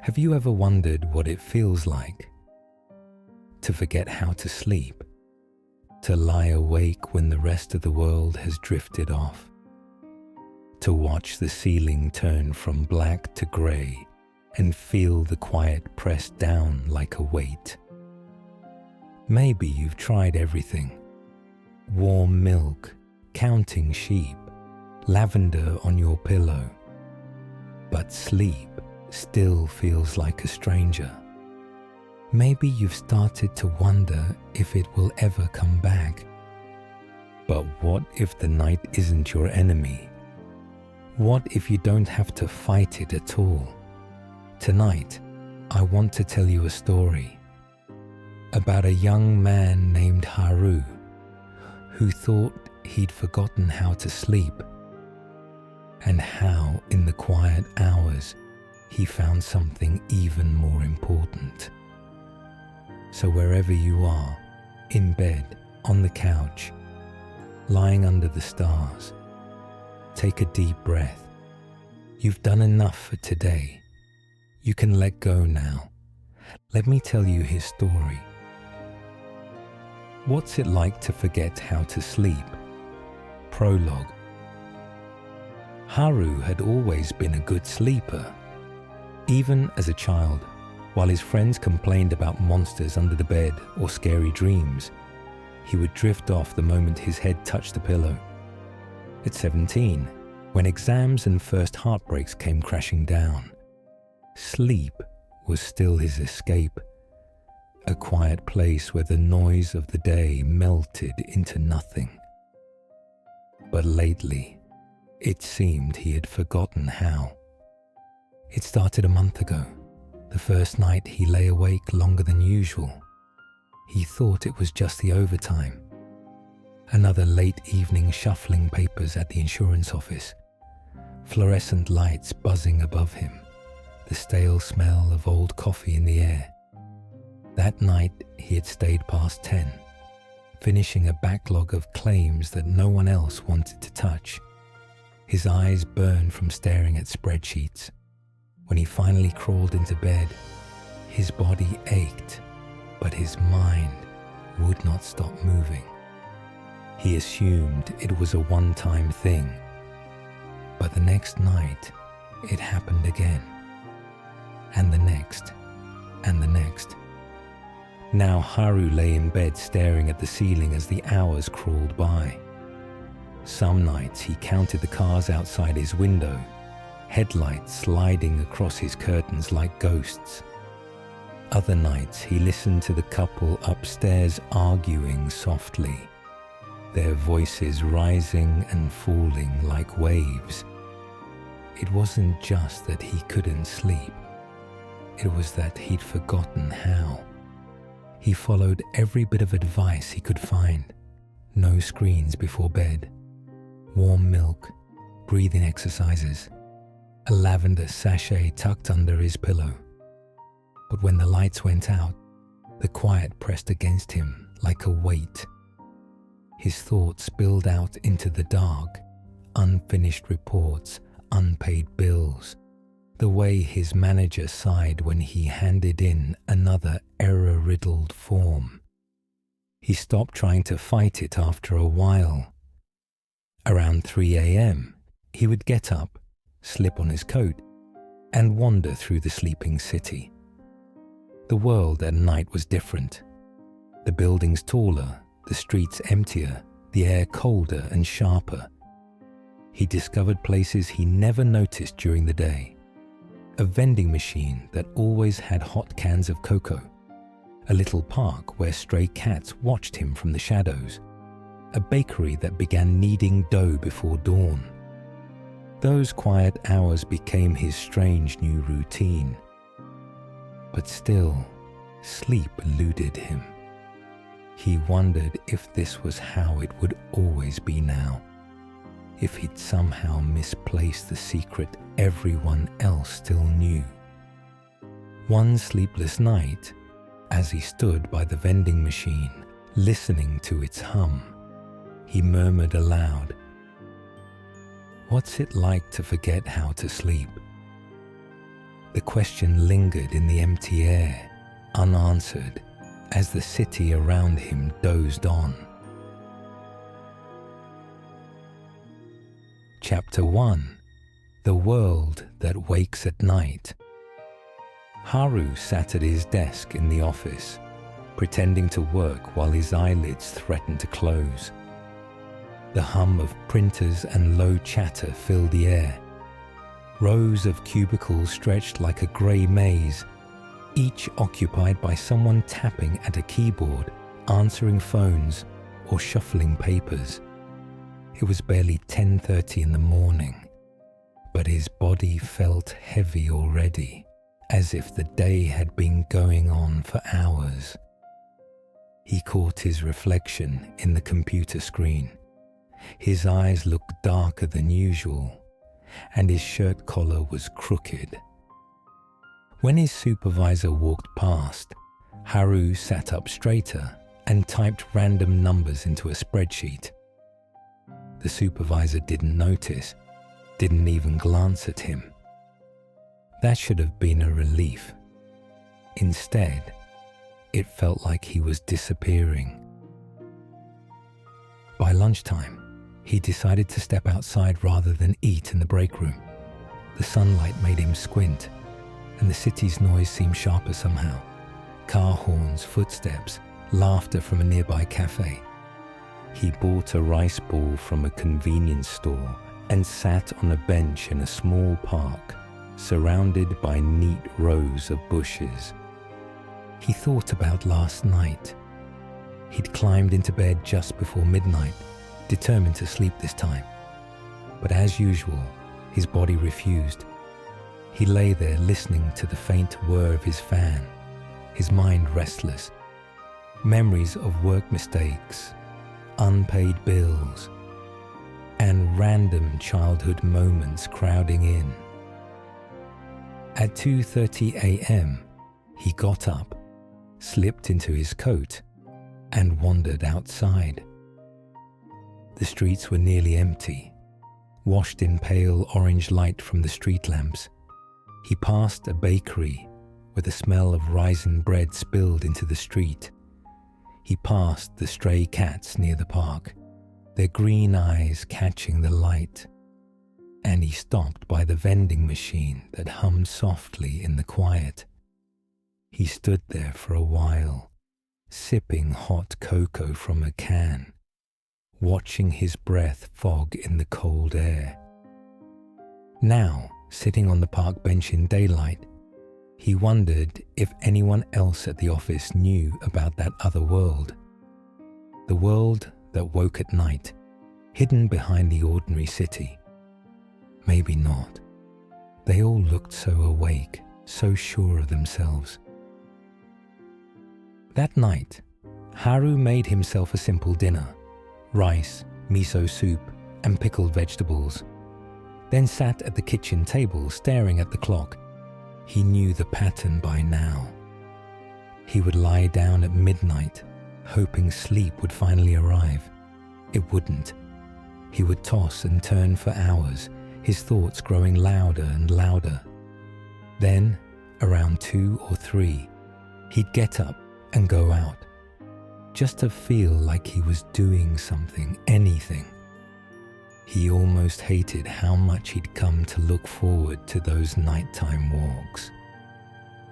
Have you ever wondered what it feels like to forget how to sleep, to lie awake when the rest of the world has drifted off, to watch the ceiling turn from black to grey and feel the quiet press down like a weight? Maybe you've tried everything: warm milk, counting sheep, lavender on your pillow, but sleep still feels like a stranger. Maybe you've started to wonder if it will ever come back. But what if the night isn't your enemy? What if you don't have to fight it at all? Tonight, I want to tell you a story about a young man named Haru who thought he'd forgotten how to sleep, and how in the quiet hours he found something even more important. So wherever you are, in bed, on the couch, lying under the stars, take a deep breath. You've done enough for today. You can let go now. Let me tell you his story. What's it like to forget how to sleep? Prologue. Haru had always been a good sleeper. Even as a child, while his friends complained about monsters under the bed or scary dreams, he would drift off the moment his head touched the pillow. At 17, when exams and first heartbreaks came crashing down, sleep was still his escape, a quiet place where the noise of the day melted into nothing. But lately, it seemed he had forgotten how. It started a month ago, the first night he lay awake longer than usual. He thought it was just the overtime. Another late evening shuffling papers at the insurance office, fluorescent lights buzzing above him, the stale smell of old coffee in the air. That night he had stayed past 10, finishing a backlog of claims that no one else wanted to touch. His eyes burned from staring at spreadsheets. When he finally crawled into bed, his body ached, but his mind would not stop moving. He assumed it was a one-time thing, but the next night it happened again, and the next, and the next. Now Haru lay in bed staring at the ceiling as the hours crawled by. Some nights he counted the cars outside his window, headlights sliding across his curtains like ghosts. Other nights he listened to the couple upstairs arguing softly, their voices rising and falling like waves. It wasn't just that he couldn't sleep. It was that he'd forgotten how. He followed every bit of advice he could find. No screens before bed, warm milk, breathing exercises, a lavender sachet tucked under his pillow. But when the lights went out, the quiet pressed against him like a weight. His thoughts spilled out into the dark, unfinished reports, unpaid bills, the way his manager sighed when he handed in another error-riddled form. He stopped trying to fight it after a while. Around 3 a.m., he would get up, slip on his coat, and wander through the sleeping city. The world at night was different. The buildings taller, the streets emptier, the air colder and sharper. He discovered places he never noticed during the day. A vending machine that always had hot cans of cocoa. A little park where stray cats watched him from the shadows. A bakery that began kneading dough before dawn. Those quiet hours became his strange new routine. But still, sleep eluded him. He wondered if this was how it would always be now, if he'd somehow misplaced the secret everyone else still knew. One sleepless night, as he stood by the vending machine, listening to its hum, he murmured aloud, "What's it like to forget how to sleep?" The question lingered in the empty air, unanswered, as the city around him dozed on. Chapter 1: The World That Wakes at Night. Haru sat at his desk in the office, pretending to work while his eyelids threatened to close. The hum of printers and low chatter filled the air. Rows of cubicles stretched like a grey maze, each occupied by someone tapping at a keyboard, answering phones, or shuffling papers. It was barely 10:30 in the morning, but his body felt heavy already, as if the day had been going on for hours. He caught his reflection in the computer screen. His eyes looked darker than usual, and his shirt collar was crooked. When his supervisor walked past, Haru sat up straighter and typed random numbers into a spreadsheet. The supervisor didn't notice, didn't even glance at him. That should have been a relief. Instead, it felt like he was disappearing. By lunchtime, he decided to step outside rather than eat in the break room. The sunlight made him squint, and the city's noise seemed sharper somehow. Car horns, footsteps, laughter from a nearby cafe. He bought a rice ball from a convenience store and sat on a bench in a small park, surrounded by neat rows of bushes. He thought about last night. He'd climbed into bed just before midnight, determined to sleep this time. But as usual, his body refused. He lay there listening to the faint whir of his fan, his mind restless. Memories of work mistakes, unpaid bills, and random childhood moments crowding in. At 2:30 a.m., he got up, slipped into his coat, and wandered outside. The streets were nearly empty, washed in pale orange light from the street lamps. He passed a bakery where the smell of rising bread spilled into the street. He passed the stray cats near the park, their green eyes catching the light. And he stopped by the vending machine that hummed softly in the quiet. He stood there for a while, sipping hot cocoa from a can, watching his breath fog in the cold air. Now, sitting on the park bench in daylight, he wondered if anyone else at the office knew about that other world. The world that woke at night, hidden behind the ordinary city. Maybe not. They all looked so awake, so sure of themselves. That night, Haru made himself a simple dinner: rice, miso soup, and pickled vegetables. Then sat at the kitchen table staring at the clock. He knew the pattern by now. He would lie down at midnight, hoping sleep would finally arrive. It wouldn't. He would toss and turn for hours, his thoughts growing louder and louder. Then, around 2 or 3, he'd get up and go out, just to feel like he was doing something, anything. He almost hated how much he'd come to look forward to those nighttime walks.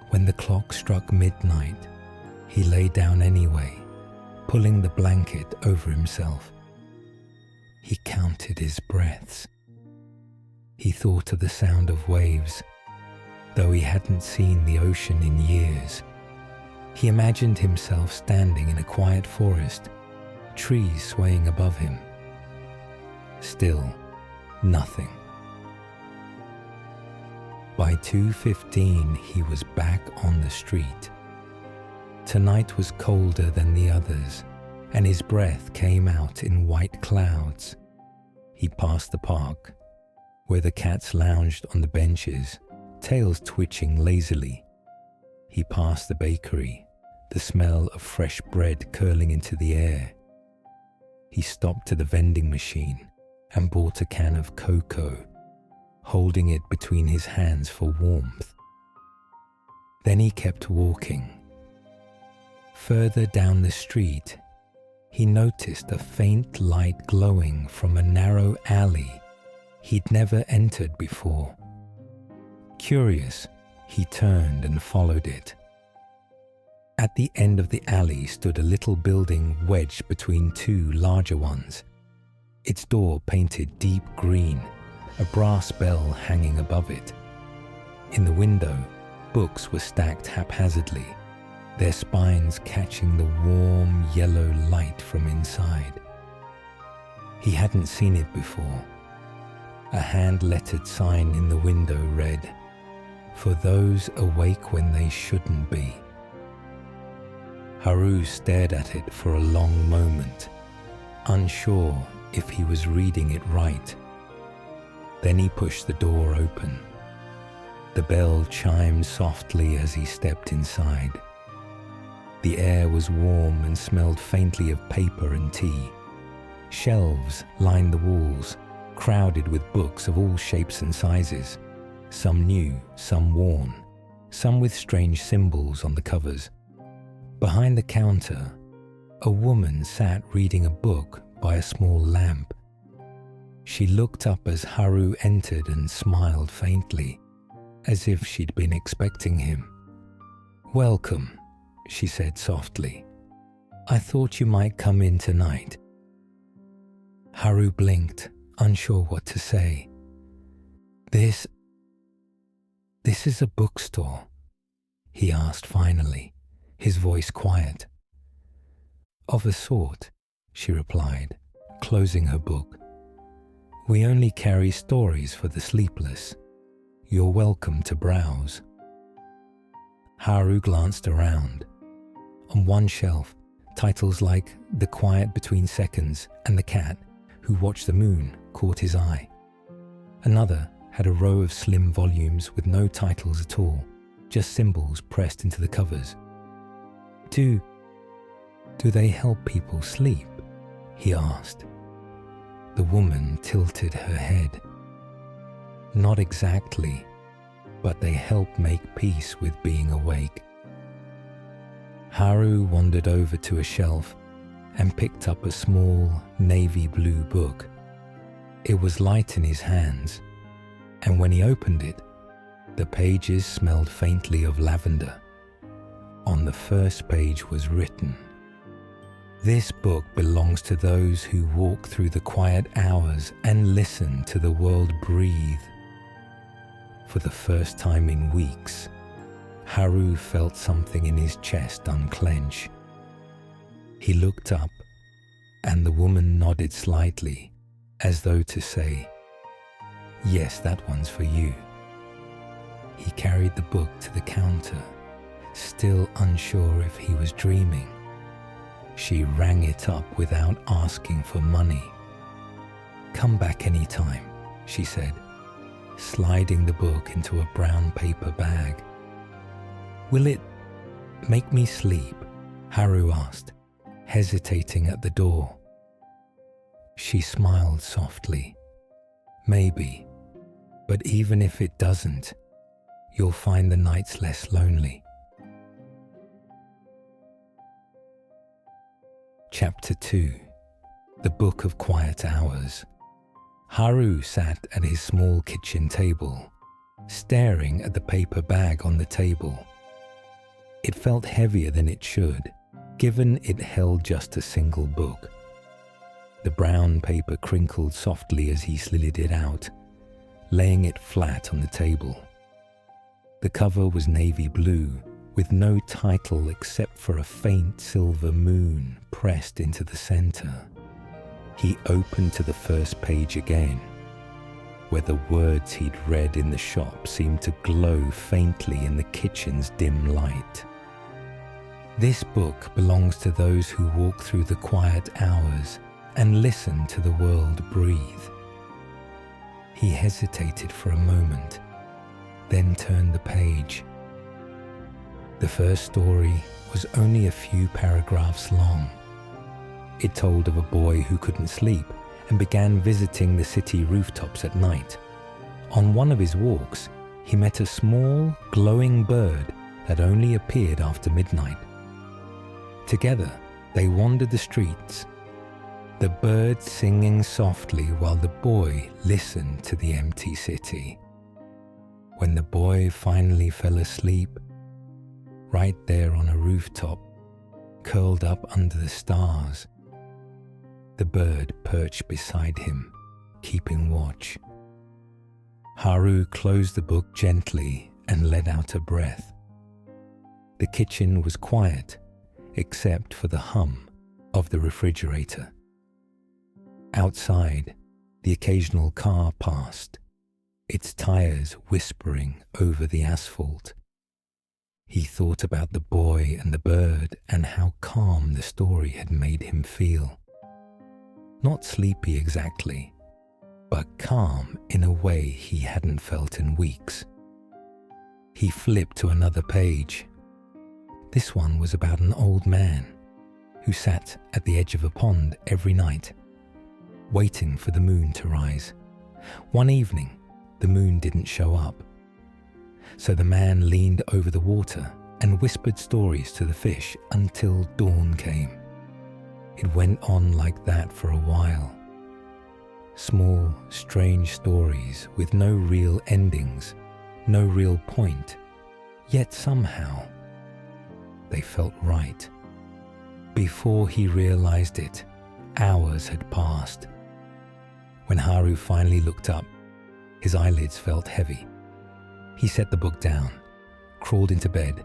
When the clock struck midnight, he lay down anyway, pulling the blanket over himself. He counted his breaths. He thought of the sound of waves, though he hadn't seen the ocean in years. He imagined himself standing in a quiet forest, trees swaying above him. Still, nothing. By 2:15, he was back on the street. Tonight was colder than the others, and his breath came out in white clouds. He passed the park, where the cats lounged on the benches, tails twitching lazily. He passed the bakery, the smell of fresh bread curling into the air. He stopped to the vending machine and bought a can of cocoa, holding it between his hands for warmth. Then he kept walking. Further down the street, he noticed a faint light glowing from a narrow alley he'd never entered before. Curious, he turned and followed it. At the end of the alley stood a little building wedged between two larger ones, its door painted deep green, a brass bell hanging above it. In the window, books were stacked haphazardly, their spines catching the warm yellow light from inside. He hadn't seen it before. A hand-lettered sign in the window read, "For those awake when they shouldn't be." Haru stared at it for a long moment, unsure if he was reading it right. Then he pushed the door open. The bell chimed softly as he stepped inside. The air was warm and smelled faintly of paper and tea. Shelves lined the walls, crowded with books of all shapes and sizes, some new, some worn, some with strange symbols on the covers. Behind the counter, a woman sat reading a book by a small lamp. She looked up as Haru entered and smiled faintly, as if she'd been expecting him. "Welcome," she said softly. "I thought you might come in tonight." Haru blinked, unsure what to say. This is a bookstore?" he asked finally, his voice quiet. "Of a sort," she replied, closing her book. "We only carry stories for the sleepless. You're welcome to browse." Haru glanced around. On one shelf, titles like The Quiet Between Seconds and The Cat Who Watched the Moon caught his eye. Another had a row of slim volumes with no titles at all, just symbols pressed into the covers. Do they help people sleep?" he asked. The woman tilted her head. "Not exactly, but they help make peace with being awake." Haru wandered over to a shelf and picked up a small navy blue book. It was light in his hands, and when he opened it, the pages smelled faintly of lavender. On the first page was written, "This book belongs to those who walk through the quiet hours and listen to the world breathe." For the first time in weeks, Haru felt something in his chest unclench. He looked up, and the woman nodded slightly, as though to say, "Yes, that one's for you." He carried the book to the counter, still unsure if he was dreaming. She rang it up without asking for money. "Come back any time," she said, sliding the book into a brown paper bag. "Will it make me sleep?" Haru asked, hesitating at the door. She smiled softly. "Maybe, but even if it doesn't, you'll find the nights less lonely." Chapter 2. The Book of Quiet Hours. Haru sat at his small kitchen table, staring at the paper bag on the table. It felt heavier than it should, given it held just a single book. The brown paper crinkled softly as he slid it out, laying it flat on the table. The cover was navy blue, with no title except for a faint silver moon pressed into the center. He opened to the first page again, where the words he'd read in the shop seemed to glow faintly in the kitchen's dim light. "This book belongs to those who walk through the quiet hours and listen to the world breathe." He hesitated for a moment, then turned the page. The first story was only a few paragraphs long. It told of a boy who couldn't sleep and began visiting the city rooftops at night. On one of his walks, he met a small, glowing bird that only appeared after midnight. Together, they wandered the streets, the birds singing softly while the boy listened to the empty city. When the boy finally fell asleep, right there on a rooftop, curled up under the stars, the bird perched beside him, keeping watch. Haru closed the book gently and let out a breath. The kitchen was quiet, except for the hum of the refrigerator. Outside, the occasional car passed, its tires whispering over the asphalt. He thought about the boy and the bird and how calm the story had made him feel. Not sleepy exactly, but calm in a way he hadn't felt in weeks. He flipped to another page. This one was about an old man who sat at the edge of a pond every night, waiting for the moon to rise. One evening, the moon didn't show up. So the man leaned over the water and whispered stories to the fish until dawn came. It went on like that for a while. Small, strange stories with no real endings, no real point, yet somehow they felt right. Before he realized it, hours had passed. When Haru finally looked up, his eyelids felt heavy. He set the book down, crawled into bed,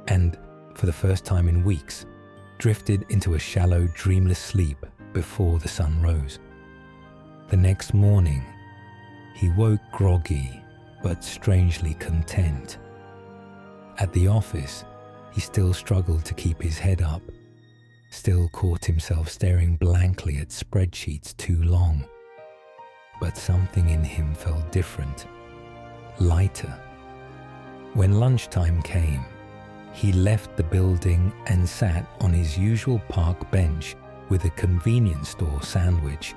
and, for the first time in weeks, drifted into a shallow, dreamless sleep before the sun rose. The next morning, he woke groggy but strangely content. At the office, he still struggled to keep his head up, still caught himself staring blankly at spreadsheets too long. But something in him felt different, lighter. When lunchtime came, he left the building and sat on his usual park bench with a convenience store sandwich.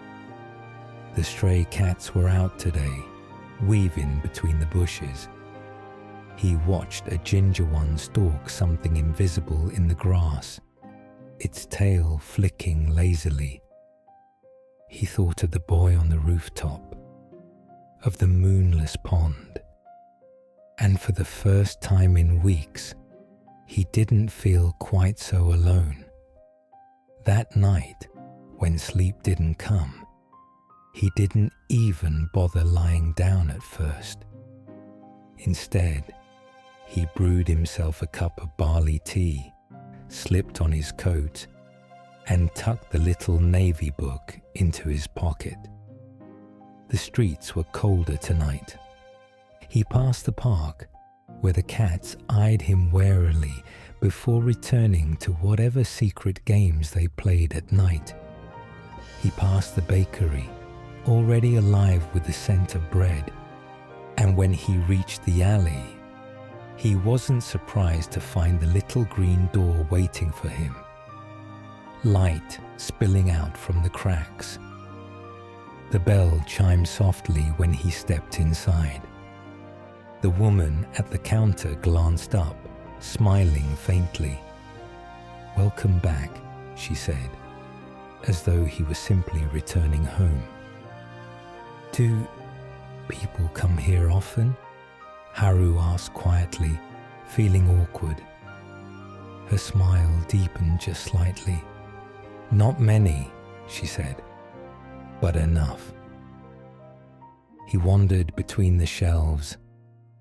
The stray cats were out today, weaving between the bushes. He watched a ginger one stalk something invisible in the grass, its tail flicking lazily. He thought of the boy on the rooftop, of the moonless pond, and for the first time in weeks, he didn't feel quite so alone. That night, when sleep didn't come, he didn't even bother lying down at first. Instead, he brewed himself a cup of barley tea, slipped on his coat, and tucked the little navy book into his pocket. The streets were colder tonight. He passed the park, where the cats eyed him warily before returning to whatever secret games they played at night. He passed the bakery, already alive with the scent of bread, and when he reached the alley, he wasn't surprised to find the little green door waiting for him, light spilling out from the cracks. The bell chimed softly when he stepped inside. The woman at the counter glanced up, smiling faintly. "Welcome back," she said, as though he was simply returning home. "Do people come here often?" Haru asked quietly, feeling awkward. Her smile deepened just slightly. "Not many," she said, "but enough." He wandered between the shelves,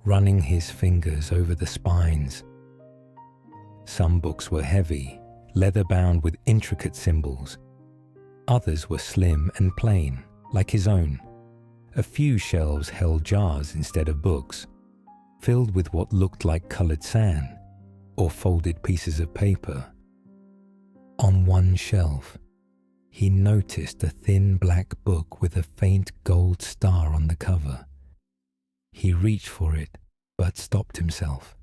running his fingers over the spines. Some books were heavy, leather-bound with intricate symbols. Others were slim and plain, like his own. A few shelves held jars instead of books, filled with what looked like colored sand or folded pieces of paper. On one shelf, he noticed a thin black book with a faint gold star on the cover. He reached for it, but stopped himself.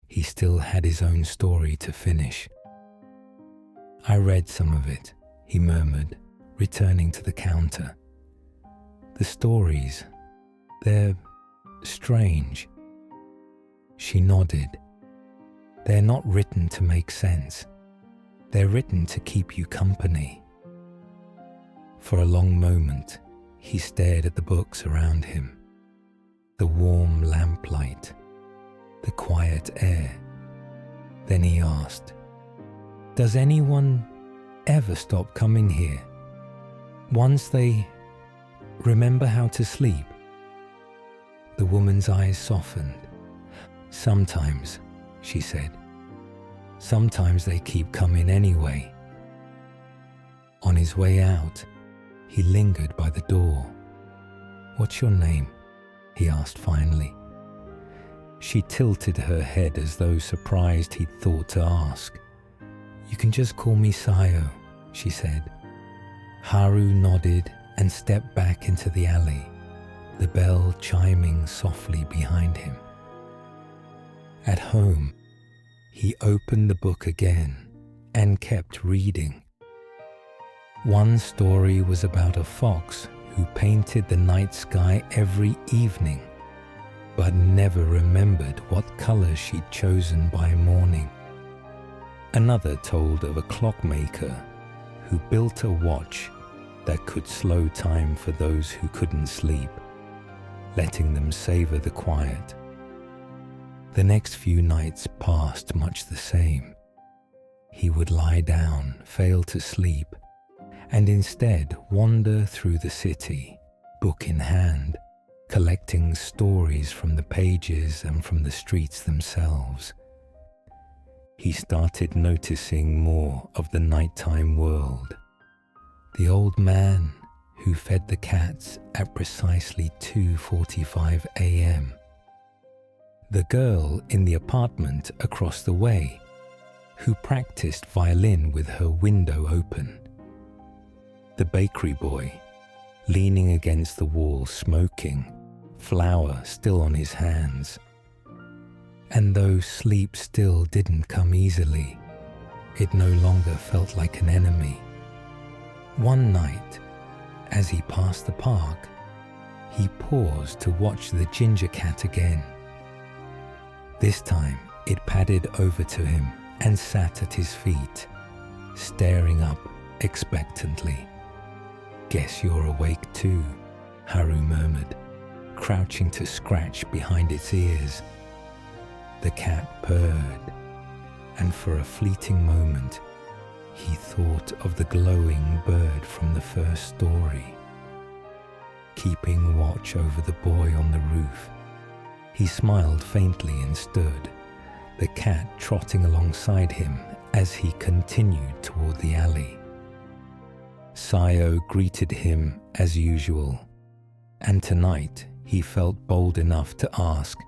He still had his own story to finish. "I read some of it," he murmured, returning to the counter. "The stories, they're strange." She nodded, They're not written to make sense. They're written to keep you company. For a long moment, he stared at the books around him. The warm lamplight, the quiet air. Then he asked, "Does anyone ever stop coming here once they remember how to sleep?" The woman's eyes softened. "Sometimes," she said. "Sometimes they keep coming anyway." On his way out, he lingered by the door. "What's your name?" he asked finally. She tilted her head as though surprised he'd thought to ask. "You can just call me Sayo," she said. Haru nodded and stepped back into the alley, the bell chiming softly behind him. At home, he opened the book again and kept reading. One story was about a fox who painted the night sky every evening, but never remembered what colors she'd chosen by morning. Another told of a clockmaker who built a watch that could slow time for those who couldn't sleep, letting them savor the quiet. The next few nights passed much the same. He would lie down, fail to sleep, and instead wander through the city, book in hand, collecting stories from the pages and from the streets themselves. He started noticing more of the nighttime world. The old man who fed the cats at precisely 2:45 a.m. The girl in the apartment across the way who practiced violin with her window open. The bakery boy leaning against the wall smoking, flour still on his hands. And though sleep still didn't come easily, it no longer felt like an enemy. One night, as he passed the park, he paused to watch the ginger cat again. This time, it padded over to him and sat at his feet, staring up expectantly. "Guess you're awake too," Haru murmured, crouching to scratch behind its ears. The cat purred, and for a fleeting moment, he thought of the glowing bird from the first story. Keeping watch over the boy on the roof, he smiled faintly and stood, the cat trotting alongside him as he continued toward the alley. Sayo greeted him as usual, and tonight he felt bold enough to ask,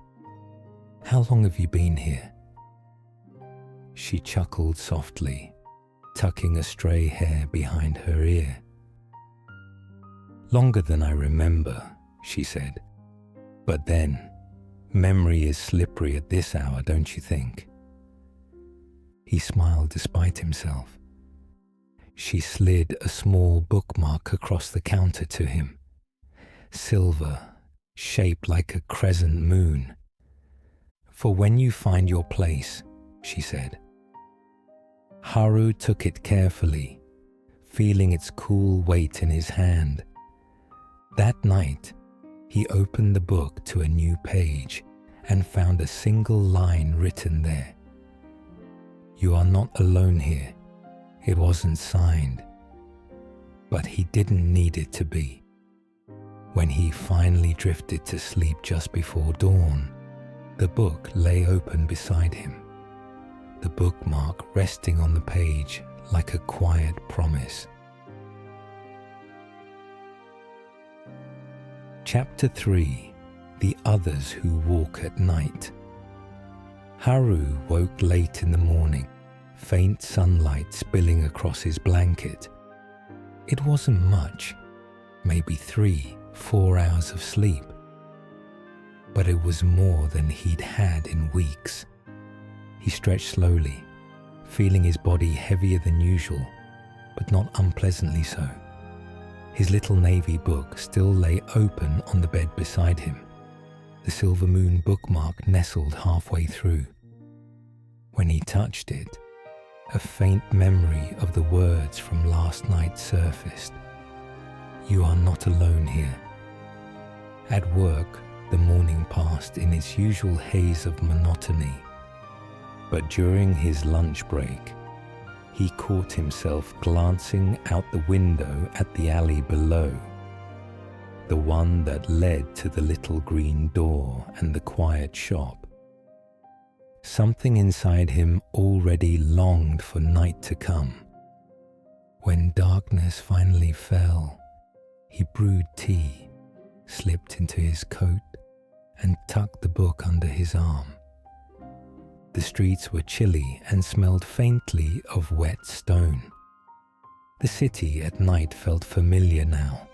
"How long have you been here?" She chuckled softly, tucking a stray hair behind her ear. "Longer than I remember," she said. "But then, memory is slippery at this hour, don't you think?" He smiled despite himself. She slid a small bookmark across the counter to him. Silver, shaped like a crescent moon. "For when you find your place," she said. Haru took it carefully, feeling its cool weight in his hand. That night, he opened the book to a new page and found a single line written there. "You are not alone here." It wasn't signed, but he didn't need it to be. When he finally drifted to sleep just before dawn, the book lay open beside him, the bookmark resting on the page like a quiet promise. Chapter 3: The Others Who Walk at Night. Haru woke late in the morning, faint sunlight spilling across his blanket. It wasn't much, maybe 3-4 hours of sleep, but it was more than he'd had in weeks. He stretched slowly, feeling his body heavier than usual, but not unpleasantly so. His little navy book still lay open on the bed beside him, the silver moon bookmark nestled halfway through. When he touched it, a faint memory of the words from last night surfaced. "You are not alone here." At work, the morning passed in its usual haze of monotony. But during his lunch break, he caught himself glancing out the window at the alley below, the one that led to the little green door and the quiet shop. Something inside him already longed for night to come. When darkness finally fell, he brewed tea, slipped into his coat, and tucked the book under his arm. The streets were chilly and smelled faintly of wet stone. The city at night felt familiar now.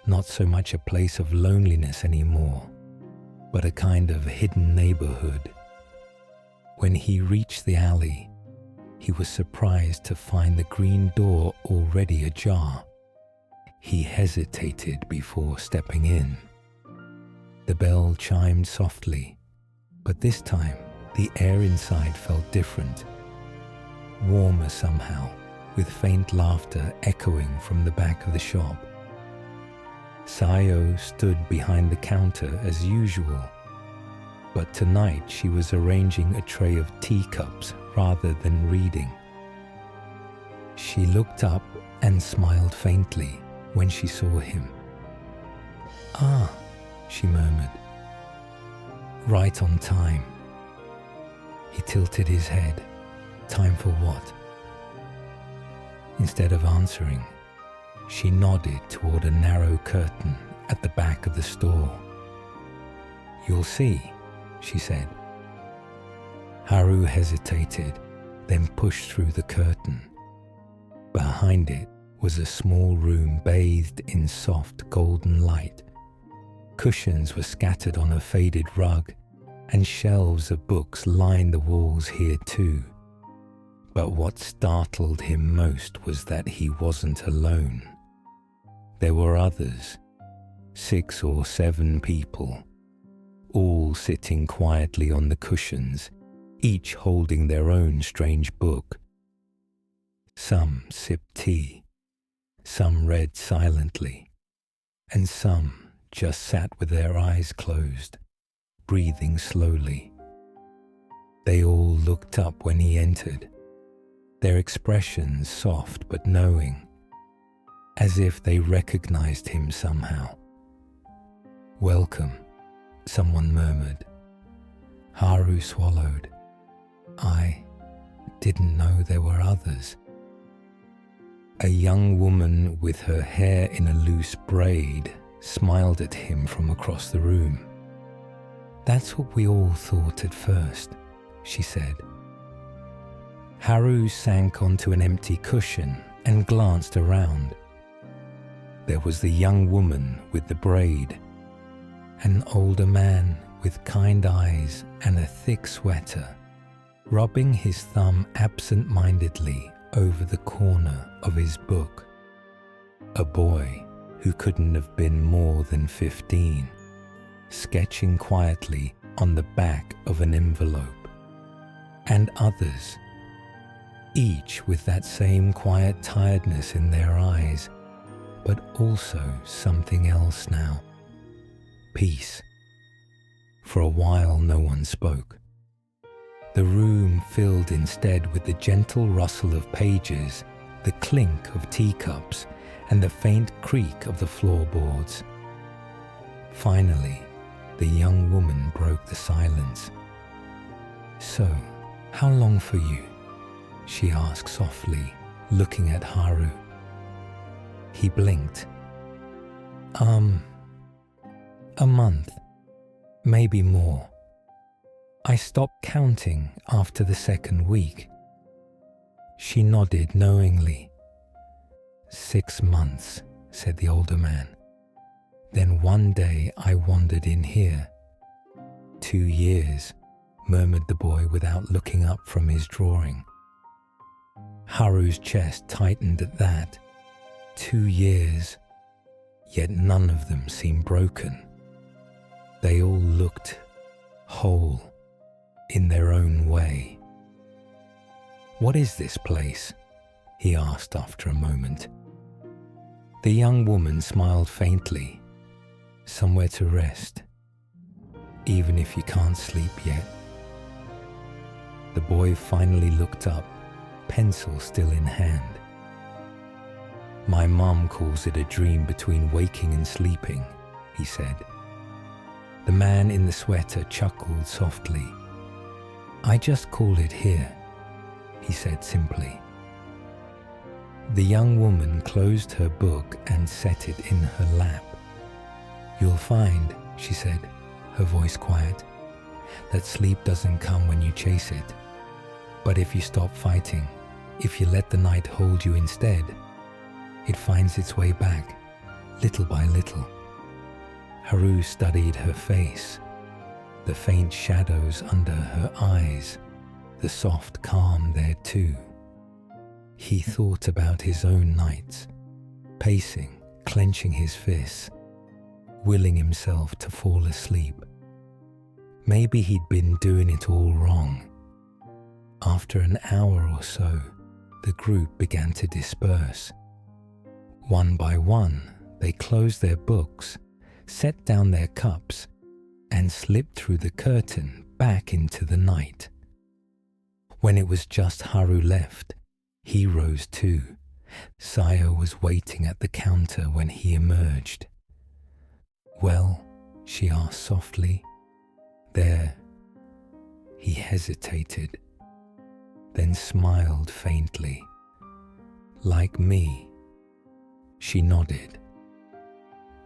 Not so much a place of loneliness anymore, but a kind of hidden neighborhood. When he reached the alley, he was surprised to find the green door already ajar. He hesitated before stepping in. The bell chimed softly, but this time the air inside felt different, warmer somehow, with faint laughter echoing from the back of the shop. Sayo stood behind the counter as usual, but tonight she was arranging a tray of teacups rather than reading. She looked up and smiled faintly when she saw him. "Ah," she murmured. "Right on time." He tilted his head. "Time for what?" Instead of answering, she nodded toward a narrow curtain at the back of the store. "You'll see," she said. Haru hesitated, then pushed through the curtain. Behind it was a small room bathed in soft golden light. Cushions were scattered on a faded rug, and shelves of books lined the walls here too. But what startled him most was that he wasn't alone. There were others, 6 or 7 people, all sitting quietly on the cushions, each holding their own strange book. Some sipped tea, some read silently, and some just sat with their eyes closed, breathing slowly. They all looked up when he entered, their expressions soft but knowing, as if they recognized him somehow. "Welcome," someone murmured. Haru swallowed. "I didn't know there were others." A young woman with her hair in a loose braid smiled at him from across the room. "That's what we all thought at first," she said. Haru sank onto an empty cushion and glanced around. There was the young woman with the braid, an older man with kind eyes and a thick sweater, rubbing his thumb absent-mindedly over the corner of his book. A boy who couldn't have been more than 15, sketching quietly on the back of an envelope. And others, each with that same quiet tiredness in their eyes, but also something else now. Peace. For a while no one spoke. The room filled instead with the gentle rustle of pages, the clink of teacups, and the faint creak of the floorboards. Finally, the young woman broke the silence. "So, how long for you?" she asked softly, looking at Haru. He blinked. A month, maybe more. I stopped counting after the second week." She nodded knowingly. 6 months, said the older man. "Then one day I wandered in here." 2 years, murmured the boy without looking up from his drawing. Haru's chest tightened at that. 2 years, yet none of them seemed broken. They all looked whole in their own way. "What is this place?" he asked after a moment. The young woman smiled faintly. "Somewhere to rest, even if you can't sleep yet." The boy finally looked up, pencil still in hand. "My mom calls it a dream between waking and sleeping," he said. The man in the sweater chuckled softly. "I just call it here," he said simply. The young woman closed her book and set it in her lap. "You'll find," she said, her voice quiet, "that sleep doesn't come when you chase it. But if you stop fighting, if you let the night hold you instead, it finds its way back, little by little." Haru studied her face, the faint shadows under her eyes, the soft calm there too. He thought about his own nights, pacing, clenching his fists, willing himself to fall asleep. Maybe he'd been doing it all wrong. After an hour or so, the group began to disperse. One by one, they closed their books, set down their cups, and slipped through the curtain back into the night. When it was just Haru left, he rose too. Sayo was waiting at the counter when he emerged. "Well?" she asked softly. "There." He hesitated, then smiled faintly. "Like me?" She nodded.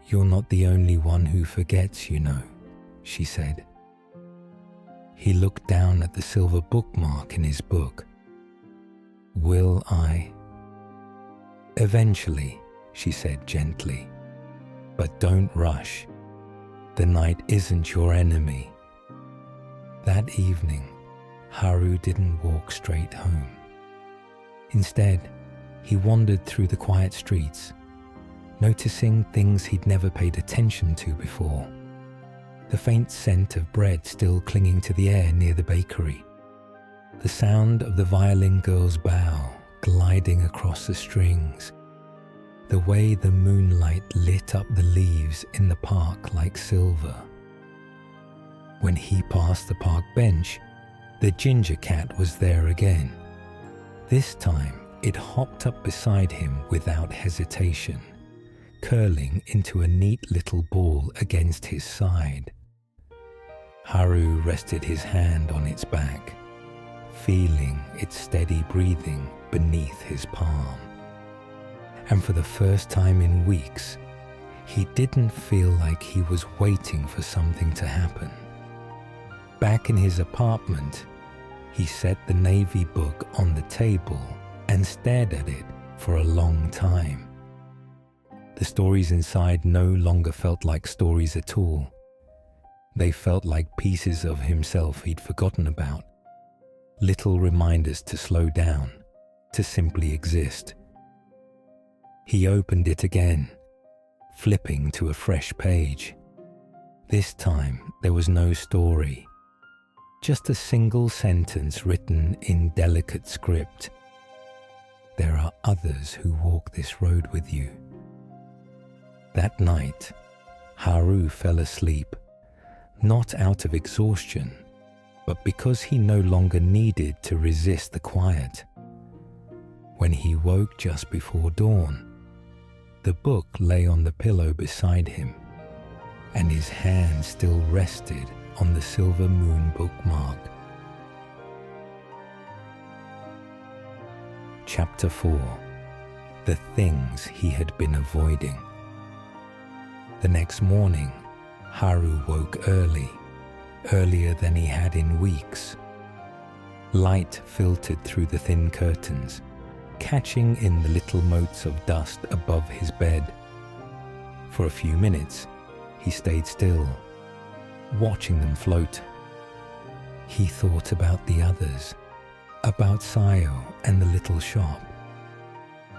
"You're not the only one who forgets, you know," she said. He looked down at the silver bookmark in his book. "Will I?" "Eventually," she said gently. "But don't rush. The night isn't your enemy." That evening, Haru didn't walk straight home. Instead, he wandered through the quiet streets, noticing things he'd never paid attention to before. The faint scent of bread still clinging to the air near the bakery. The sound of the violin girl's bow gliding across the strings. The way the moonlight lit up the leaves in the park like silver. When he passed the park bench, the ginger cat was there again. This time, it hopped up beside him without hesitation, curling into a neat little ball against his side. Haru rested his hand on its back, feeling its steady breathing beneath his palm. And for the first time in weeks, he didn't feel like he was waiting for something to happen. Back in his apartment, he set the Navy book on the table and stared at it for a long time. The stories inside no longer felt like stories at all. They felt like pieces of himself he'd forgotten about, little reminders to slow down, to simply exist. He opened it again, flipping to a fresh page. This time there was no story, just a single sentence written in delicate script. "There are others who walk this road with you." That night, Haru fell asleep, not out of exhaustion, but because he no longer needed to resist the quiet. When he woke just before dawn, the book lay on the pillow beside him, and his hand still rested on the silver moon bookmark. Chapter 4. The Things He Had Been Avoiding. The next morning, Haru woke early, earlier than he had in weeks. Light filtered through the thin curtains, catching in the little motes of dust above his bed. For a few minutes, he stayed still, watching them float. He thought about the others, about Sayo and the little shop,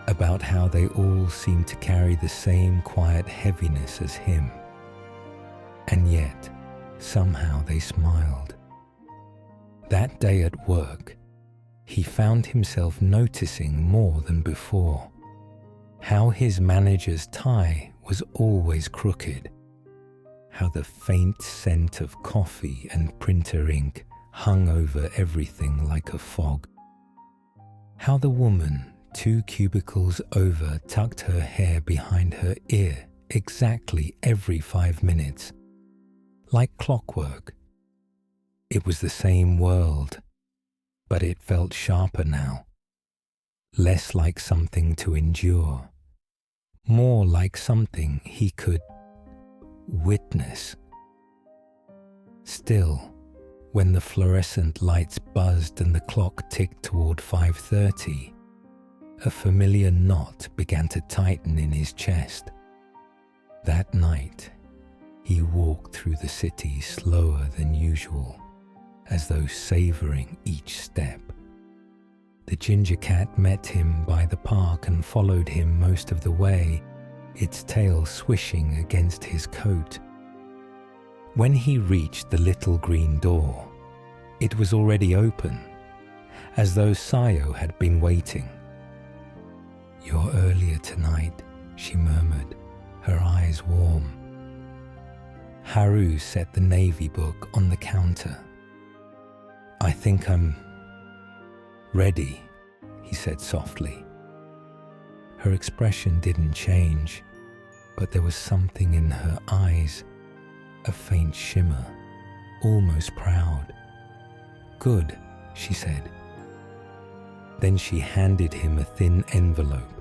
about how they all seemed to carry the same quiet heaviness as him. And yet, somehow they smiled. That day at work, he found himself noticing more than before how his manager's tie was always crooked, how the faint scent of coffee and printer ink hung over everything like a fog, how the woman 2 cubicles over tucked her hair behind her ear exactly every 5 minutes, like clockwork. It was the same world, but it felt sharper now, less like something to endure, more like something he could witness. Still, when the fluorescent lights buzzed and the clock ticked toward 5:30, a familiar knot began to tighten in his chest. That night, he walked through the city slower than usual, as though savoring each step. The ginger cat met him by the park and followed him most of the way, its tail swishing against his coat. When he reached the little green door, it was already open, as though Sayo had been waiting. "You're earlier tonight," she murmured, her eyes warm. Haru set the navy book on the counter. "I think I'm ready," he said softly. Her expression didn't change, but there was something in her eyes, a faint shimmer, almost proud. "Good," she said. Then she handed him a thin envelope.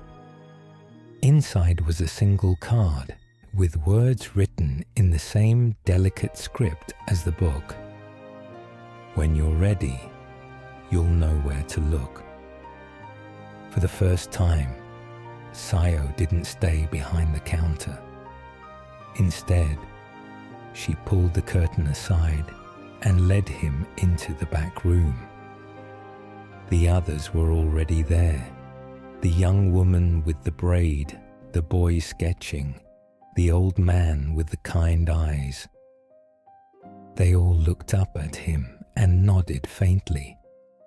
Inside was a single card with words written in the same delicate script as the book. "When you're ready, you'll know where to look." For the first time, Sayo didn't stay behind the counter. Instead, she pulled the curtain aside and led him into the back room. The others were already there. The young woman with the braid, the boy sketching, the old man with the kind eyes. They all looked up at him and nodded faintly,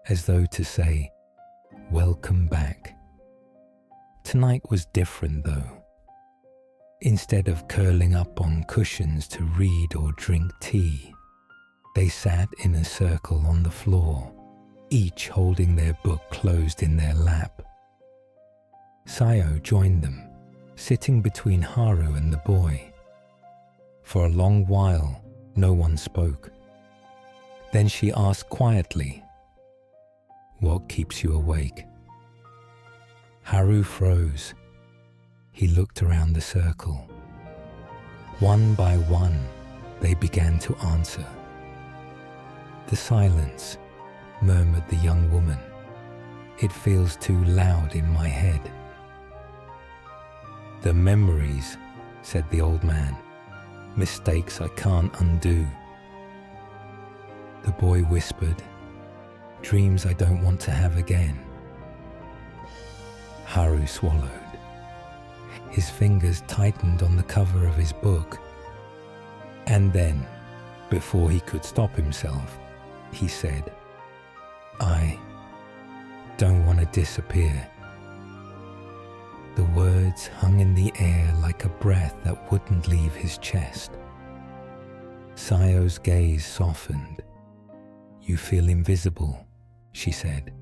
as though to say, "Welcome back." Tonight was different though. Instead of curling up on cushions to read or drink tea, they sat in a circle on the floor, each holding their book closed in their lap. Sayo joined them, sitting between Haru and the boy. For a long while, no one spoke. Then she asked quietly, "What keeps you awake?" Haru froze. He looked around the circle. One by one, they began to answer. "The silence," murmured the young woman. "It feels too loud in my head." "The memories," said the old man. "Mistakes I can't undo." The boy whispered, "Dreams I don't want to have again." Haru swallowed. His fingers tightened on the cover of his book. And then, before he could stop himself, he said, "I don't want to disappear." The words hung in the air like a breath that wouldn't leave his chest. Sayo's gaze softened. "You feel invisible," she said.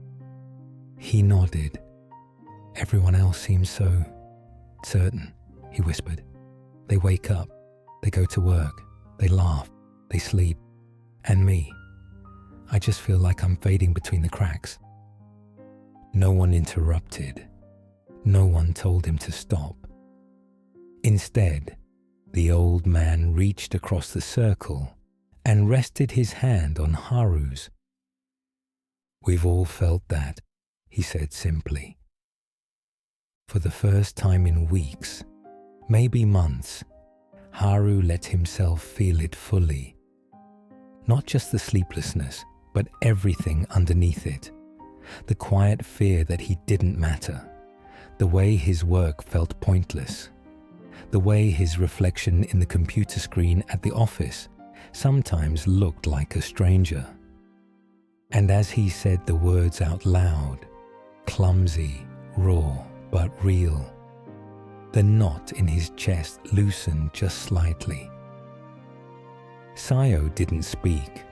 He nodded. "Everyone else seems so certain," he whispered. "They wake up, they go to work, they laugh, they sleep. And me, I just feel like I'm fading between the cracks." No one interrupted. No one told him to stop. Instead, the old man reached across the circle and rested his hand on Haru's. "We've all felt that," he said simply. For the first time in weeks, maybe months, Haru let himself feel it fully. Not just the sleeplessness, but everything underneath it. The quiet fear that he didn't matter. The way his work felt pointless. The way his reflection in the computer screen at the office sometimes looked like a stranger. And as he said the words out loud, clumsy, raw, but real, the knot in his chest loosened just slightly. Sayo didn't speak,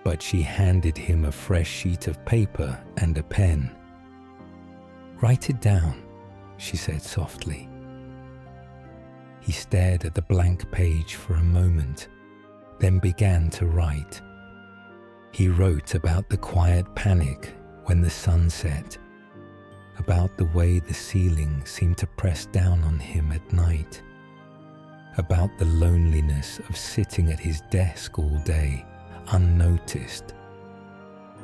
but she handed him a fresh sheet of paper and a pen. "Write it down," she said softly. He stared at the blank page for a moment, then began to write. He wrote about the quiet panic when the sun set, about the way the ceiling seemed to press down on him at night, about the loneliness of sitting at his desk all day, unnoticed,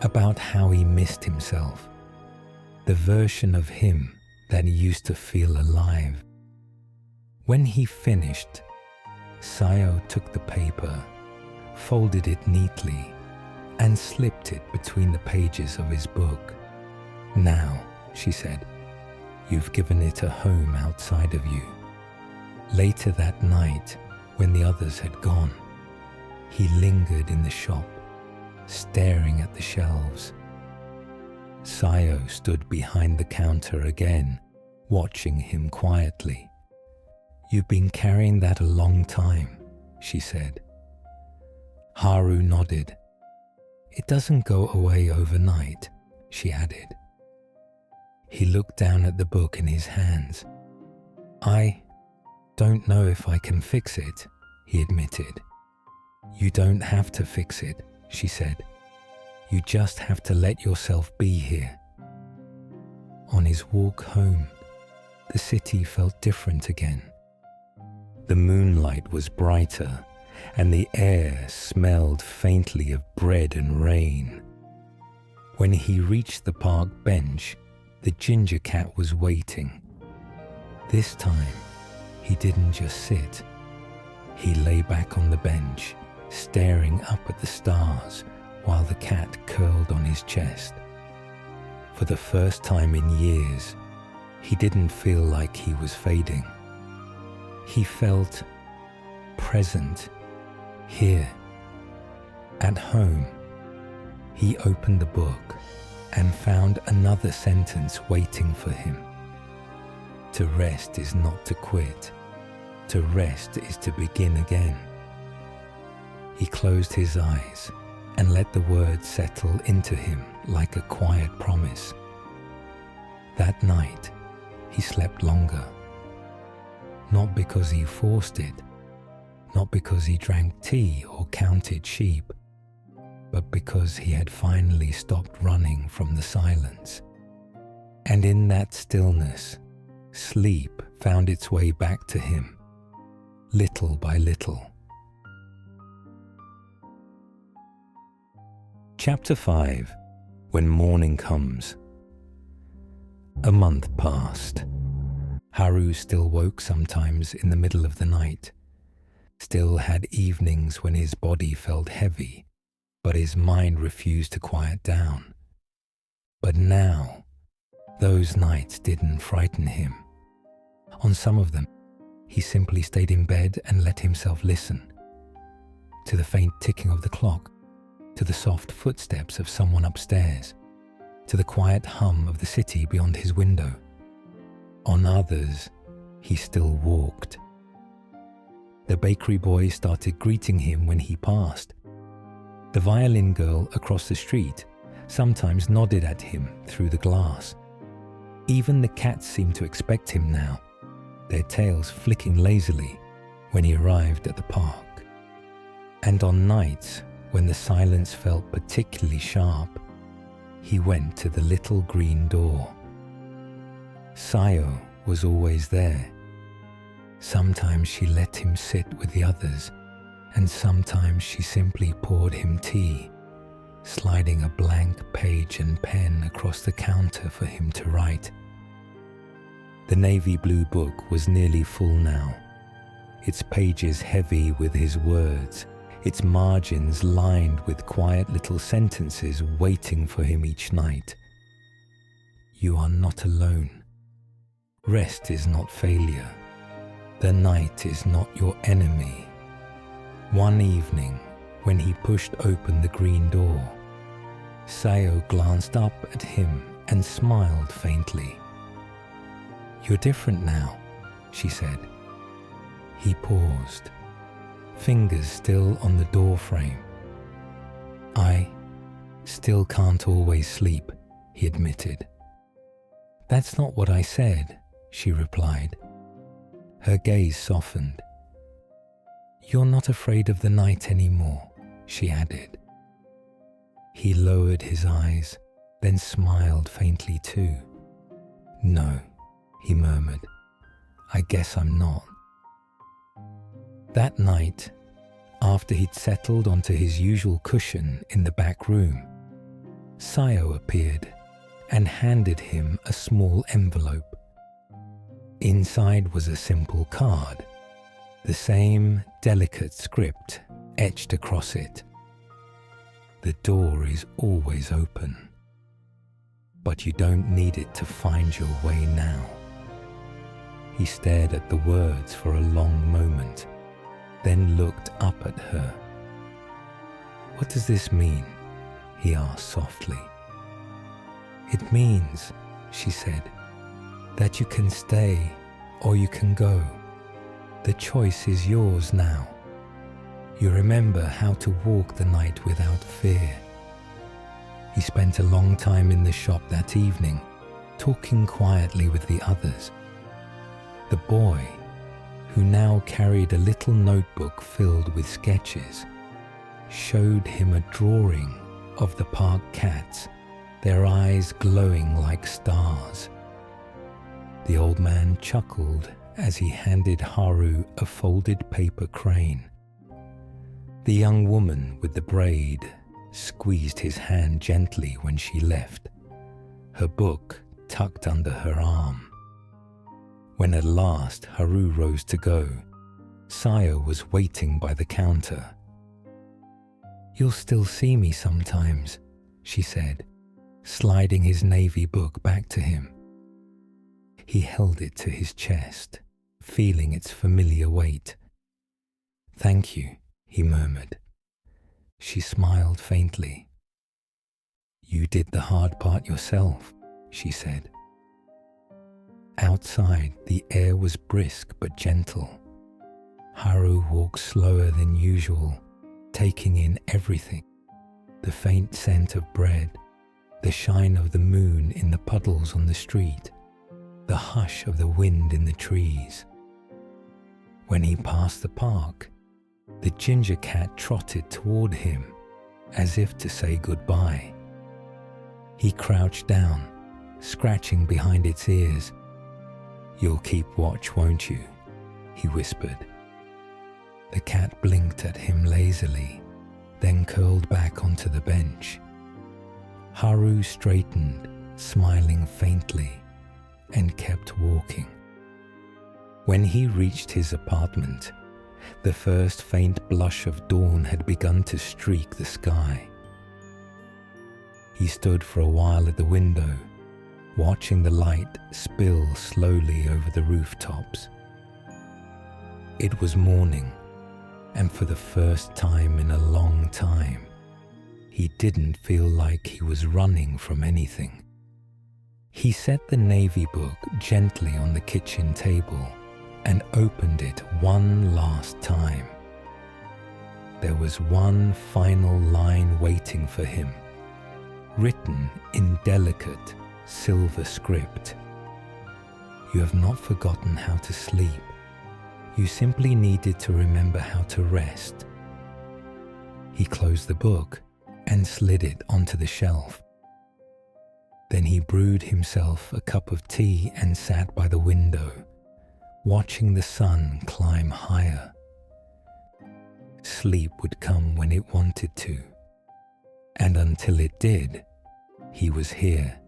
about how he missed himself, the version of him that used to feel alive. When he finished, Sayo took the paper, folded it neatly, and slipped it between the pages of his book. "Now," she said, "you've given it a home outside of you." Later that night, when the others had gone, he lingered in the shop, staring at the shelves. Sayo stood behind the counter again, watching him quietly. "You've been carrying that a long time," she said. Haru nodded. "It doesn't go away overnight," she added. He looked down at the book in his hands. "I don't know if I can fix it," he admitted. "You don't have to fix it," she said. "You just have to let yourself be here." On his walk home, the city felt different again. The moonlight was brighter, and the air smelled faintly of bread and rain. When he reached the park bench, the ginger cat was waiting. This time, he didn't just sit. He lay back on the bench, staring up at the stars while the cat curled on his chest. For the first time in years, he didn't feel like he was fading. He felt present, here, at home. He opened the book and found another sentence waiting for him. To rest is not to quit. To rest is to begin again. He closed his eyes and let the words settle into him like a quiet promise. That night, he slept longer. Not because he forced it, not because he drank tea or counted sheep, but because he had finally stopped running from the silence. And in that stillness, sleep found its way back to him, little by little. Chapter 5. When Morning Comes. A month passed. Haru still woke sometimes in the middle of the night, still had evenings when his body felt heavy, but his mind refused to quiet down. But now, those nights didn't frighten him. On some of them, he simply stayed in bed and let himself listen to the faint ticking of the clock, to the soft footsteps of someone upstairs, to the quiet hum of the city beyond his window. On others, he still walked. The bakery boy started greeting him when he passed. The violin girl across the street sometimes nodded at him through the glass. Even the cats seemed to expect him now, their tails flicking lazily when he arrived at the park. And on nights when the silence felt particularly sharp, he went to the little green door. Sayo was always there. Sometimes she let him sit with the others, and sometimes she simply poured him tea, sliding a blank page and pen across the counter for him to write. The navy blue book was nearly full now, its pages heavy with his words, its margins lined with quiet little sentences waiting for him each night. You are not alone. Rest is not failure. The night is not your enemy. One evening, when he pushed open the green door, Sayo glanced up at him and smiled faintly. "You're different now," she said. He paused, fingers still on the door frame. "I still can't always sleep," he admitted. "That's not what I said," she replied. Her gaze softened. "You're not afraid of the night anymore," she added. He lowered his eyes, then smiled faintly too. "No," he murmured. "I guess I'm not." That night, after he'd settled onto his usual cushion in the back room, Sayo appeared and handed him a small envelope. Inside was a simple card, the same delicate script etched across it. "The door is always open, but you don't need it to find your way now." He stared at the words for a long moment, then looked up at her. "What does this mean?" he asked softly. "It means," she said, "that you can stay or you can go. The choice is yours now. You remember how to walk the night without fear." He spent a long time in the shop that evening, talking quietly with the others. The boy, who now carried a little notebook filled with sketches, showed him a drawing of the park cats, their eyes glowing like stars. The old man chuckled as he handed Haru a folded paper crane. The young woman with the braid squeezed his hand gently when she left, her book tucked under her arm. When at last Haru rose to go, Sayo was waiting by the counter. "You'll still see me sometimes," she said, sliding his navy book back to him. He held it to his chest, feeling its familiar weight. "Thank you," he murmured. She smiled faintly. "You did the hard part yourself," she said. Outside, the air was brisk but gentle. Haru walked slower than usual, taking in everything: the faint scent of bread, the shine of the moon in the puddles on the street, the hush of the wind in the trees. When he passed the park, the ginger cat trotted toward him, as if to say goodbye. He crouched down, scratching behind its ears. "You'll keep watch, won't you?" he whispered. The cat blinked at him lazily, then curled back onto the bench. Haru straightened, smiling faintly, and kept walking. When he reached his apartment, the first faint blush of dawn had begun to streak the sky. He stood for a while at the window, watching the light spill slowly over the rooftops. It was morning, and for the first time in a long time, he didn't feel like he was running from anything. He set the navy book gently on the kitchen table and opened it one last time. There was one final line waiting for him, written in delicate silver script. "You have not forgotten how to sleep. You simply needed to remember how to rest." He closed the book and slid it onto the shelf. Then he brewed himself a cup of tea and sat by the window, watching the sun climb higher. Sleep would come when it wanted to, and until it did, he was here,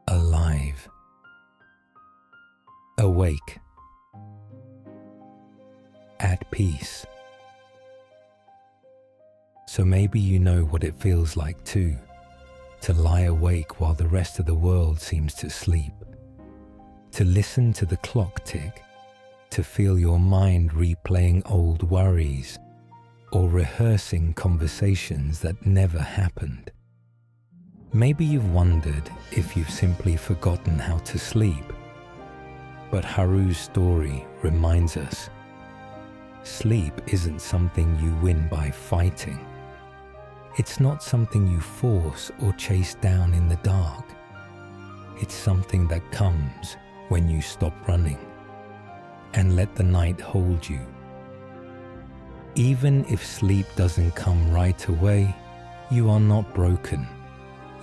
alive, awake, at peace. So maybe you know what it feels like too, to lie awake while the rest of the world seems to sleep, to listen to the clock tick, to feel your mind replaying old worries or rehearsing conversations that never happened. Maybe you've wondered if you've simply forgotten how to sleep. But Haru's story reminds us, sleep isn't something you win by fighting. It's not something you force or chase down in the dark. It's something that comes when you stop running and let the night hold you. Even if sleep doesn't come right away, you are not broken.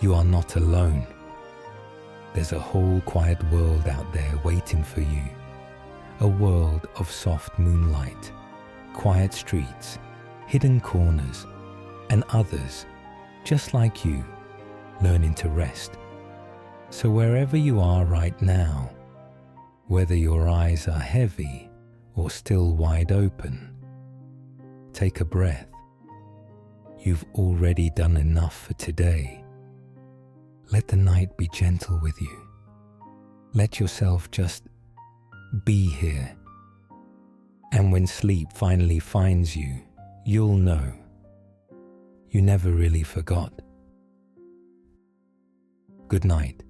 You are not alone. There's a whole quiet world out there waiting for you. A world of soft moonlight, quiet streets, hidden corners, and others, just like you, learning to rest. So wherever you are right now, whether your eyes are heavy or still wide open, take a breath. You've already done enough for today. Let the night be gentle with you. Let yourself just be here. And when sleep finally finds you, you'll know you never really forgot. Good night.